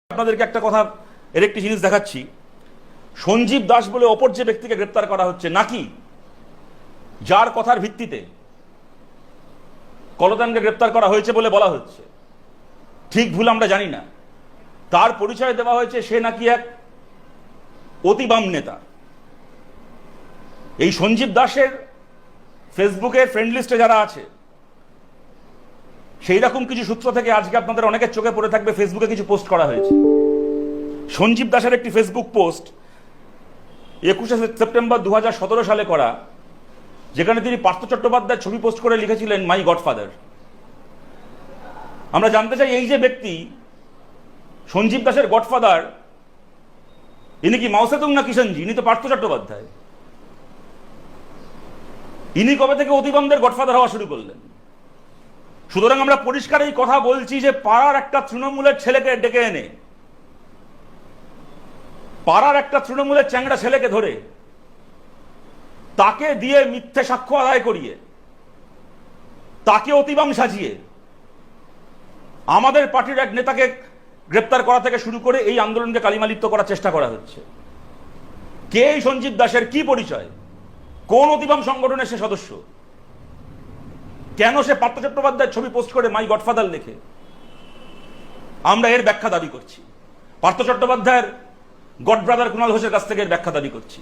আপনাদেরকে একটা কথা এর একটি জিনিস দেখাচ্ছি। সঞ্জীব দাস বলে অপর যে ব্যক্তিকে গ্রেপ্তার করা হচ্ছে, নাকি যার কথার ভিত্তিতে কলতানকে গ্রেপ্তার করা হয়েছে বলে বলা হচ্ছে, ঠিক ভুল আমরা জানি না, তার পরিচয় দেওয়া হয়েছে সে নাকি এক অতি বাম নেতা। এই সঞ্জীব দাসের ফেসবুকের ফ্রেন্ড লিস্টে যারা আছে, সেই রকম কিছু সূত্র থেকে আজকে আপনাদের অনেকের চোখে পড়ে থাকবে ফেসবুকে কিছু পোস্ট করা হয়েছে। সঞ্জীব দাসের একটি ফেসবুক পোস্ট 21শে সেপ্টেম্বর 2017 সালে করা, যেখানে তিনি পার্থ চট্টোপাধ্যায়ের ছবি পোস্ট করে লিখেছিলেন মাই গডফাদার। আমরা জানতে চাই এই যে ব্যক্তি সঞ্জীব দাসের গডফাদার, ইনি কি মাও সেতুং না কিষাণজি? ইনি তো পার্থ চট্টোপাধ্যায়। ইনি কবে থেকে অতিবামদের গডফাদার হওয়া শুরু করলেন? সুতরাং আমরা পরিষ্কার এই কথা বলছি যে পাড়ার একটা তৃণমূলের ছেলেকে ডেকে এনে, পাড়ার একটা তৃণমূলের চ্যাংড়া ছেলেকে ধরে তাকে দিয়ে মিথ্যে সাক্ষ্য আদায় করিয়ে তাকে অতিবাম সাজিয়ে আমাদের পার্টির এক নেতাকে গ্রেপ্তার করা থেকে শুরু করে এই আন্দোলনকে কালিমালিপ্ত করার চেষ্টা করা হচ্ছে। কে এই সঞ্জীব দাসের কি পরিচয়? কোন অতিবাম সংগঠনের সে সদস্য? কেন সে পার্থ চট্টোপাধ্যায়ের ছবি পোস্ট করে মাই গডফাদার লেখে? আমরা এর ব্যাখ্যা দাবি করছি। পার্থ চট্টোপাধ্যায়ের গড ব্রাদার কুণাল ঘোষের কাছ থেকে এর ব্যাখ্যা দাবি করছি।